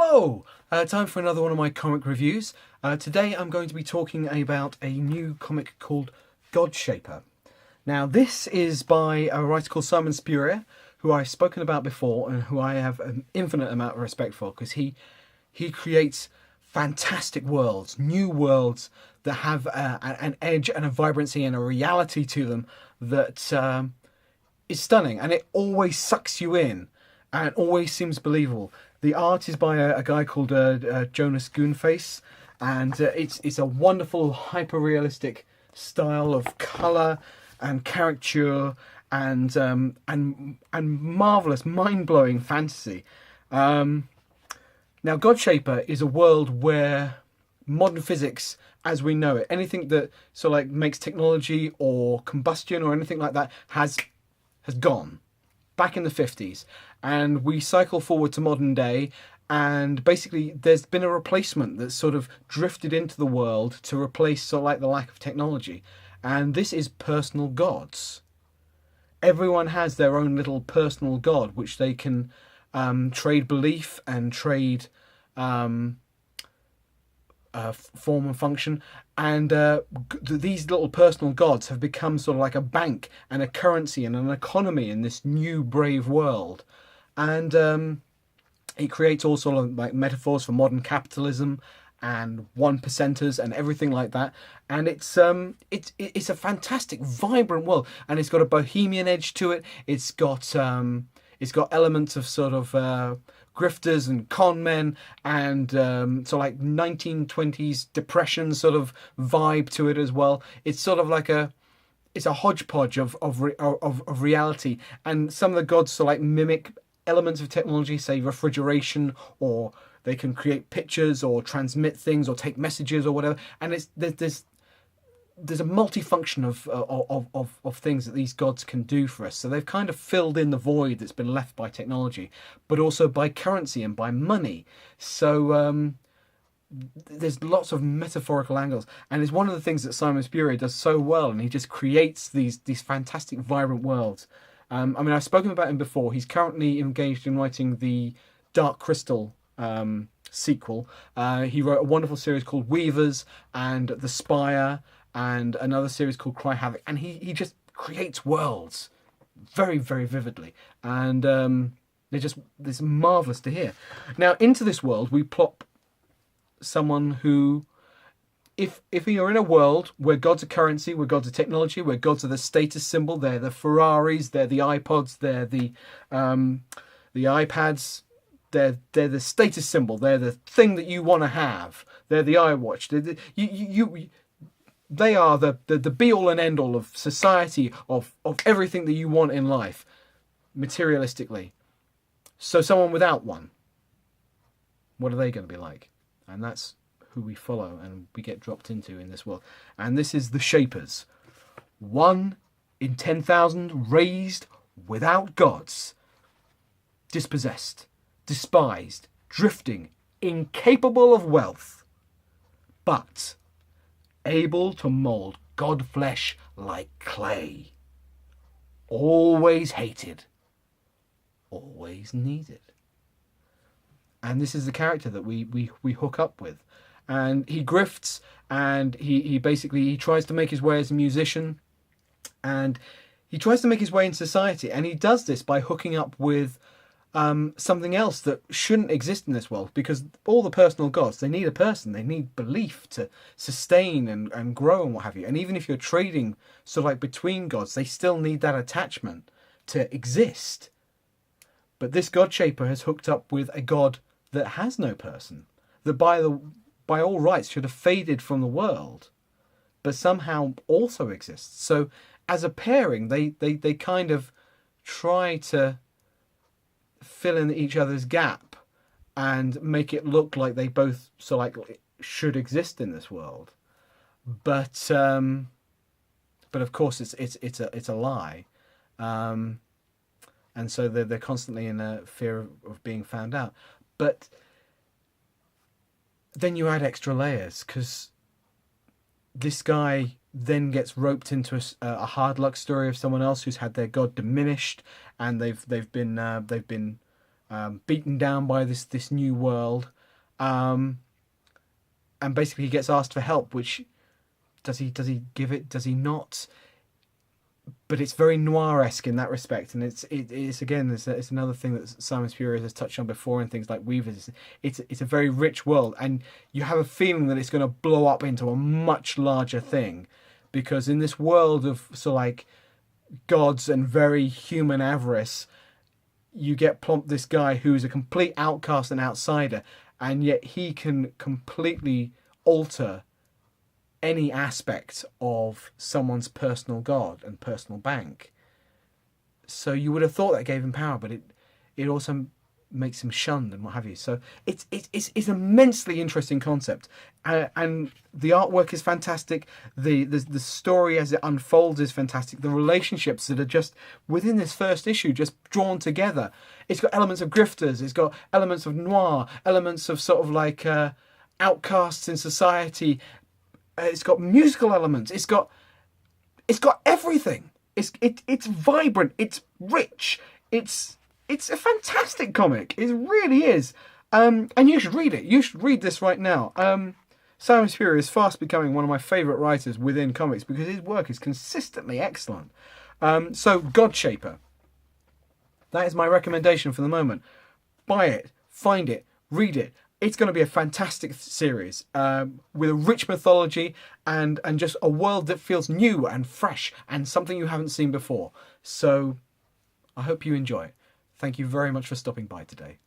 Hello! Time for another one of my comic reviews. Today I'm going to be talking about a new comic called Godshaper. Now this is by a writer called Simon Spurrier, who I've spoken about before and who I have an infinite amount of respect for, because he creates fantastic worlds, new worlds that have an edge and a vibrancy and a reality to them that is stunning, and it always sucks you in and always seems believable. The art is by a guy called Jonas Goonface, and it's a wonderful, hyper-realistic style of colour and caricature and marvellous, mind-blowing fantasy. Now, Godshaper is a world where modern physics, as we know it, anything that sort of like makes technology or combustion or anything like that has gone back in the 50s, and we cycle forward to modern day, and basically there's been a replacement that's sort of drifted into the world to replace sort of like the lack of technology, and this is personal gods. Everyone has their own little personal god which they can trade belief and trade form and function, and these little personal gods have become sort of like a bank and a currency and an economy in this new brave world, and it creates all sort of like metaphors for modern capitalism and one percenters and everything like that. And it's a fantastic, vibrant world, and it's got a bohemian edge to it. It's got elements of sort of grifters and con men, and so like 1920s depression sort of vibe to it as well. It's sort of like it's a hodgepodge of reality, and some of the gods sort of like mimic elements of technology, say refrigeration, or they can create pictures or transmit things or take messages or whatever. And there's a multifunction of things that these gods can do for us. So they've kind of filled in the void that's been left by technology, but also by currency and by money. So there's lots of metaphorical angles, and it's one of the things that Simon Spurrier does so well, and he just creates these fantastic, vibrant worlds. I mean, I've spoken about him before. He's currently engaged in writing the Dark Crystal sequel. He wrote a wonderful series called Weavers and The Spire, and another series called Cry Havoc, and he just creates worlds very, very vividly, and it's marvellous to hear. Now, into this world we plop someone who, if you're in a world where gods are currency, where gods are technology, where gods are the status symbol, they're the Ferraris, they're the iPods, they're the iPads, they're the status symbol, they're the thing that you want to have, they're the iWatch, they are the be-all and end-all of society, of everything that you want in life, materialistically. So someone without one, what are they going to be like? And that's who we follow and we get dropped into in this world. And this is the Shapers. 1 in 10,000 raised without gods. Dispossessed, despised, drifting, incapable of wealth, but able to mould god flesh like clay. Always hated, always needed. And this is the character that we hook up with. And he grifts, and he basically tries to make his way as a musician, and he tries to make his way in society, and he does this by hooking up with something else that shouldn't exist in this world, because all the personal gods, they need a person, they need belief to sustain and grow and what have you. And even if you're trading sort of like between gods, they still need that attachment to exist. But this Godshaper has hooked up with a god that has no person, that by all rights should have faded from the world, but somehow also exists. So as a pairing, they kind of try to fill in each other's gap and make it look like they both so like should exist in this world. But of course it's a lie. And so they're constantly in a fear of being found out. But then you add extra layers, because this guy then gets roped into a hard luck story of someone else who's had their god diminished, and they've been beaten down by this new world, And basically he gets asked for help, which does he give it, does he not? But it's very noir-esque in that respect, and it's again, it's another thing that Simon Spurrier has touched on before in things like Weavers. It's a very rich world, and you have a feeling that it's going to blow up into a much larger thing, because in this world of like gods and very human avarice, you get plumped this guy who's a complete outcast and outsider, and yet he can completely alter any aspect of someone's personal god and personal bank. So you would have thought that gave him power, but it also makes him shunned and what have you. So it's an immensely interesting concept, and the artwork is fantastic. The story as it unfolds is fantastic. The relationships that are just within this first issue just drawn together. It's got elements of grifters. It's got elements of noir, elements of sort of like outcasts in society. It's got musical elements. It's got everything. It's vibrant. It's rich. It's a fantastic comic. It really is. And you should read it. You should read this right now. Simon Spurrier is fast becoming one of my favourite writers within comics because his work is consistently excellent. So Godshaper. That is my recommendation for the moment. Buy it. Find it. Read it. It's going to be a fantastic series with a rich mythology and just a world that feels new and fresh and something you haven't seen before. So I hope you enjoy it. Thank you very much for stopping by today.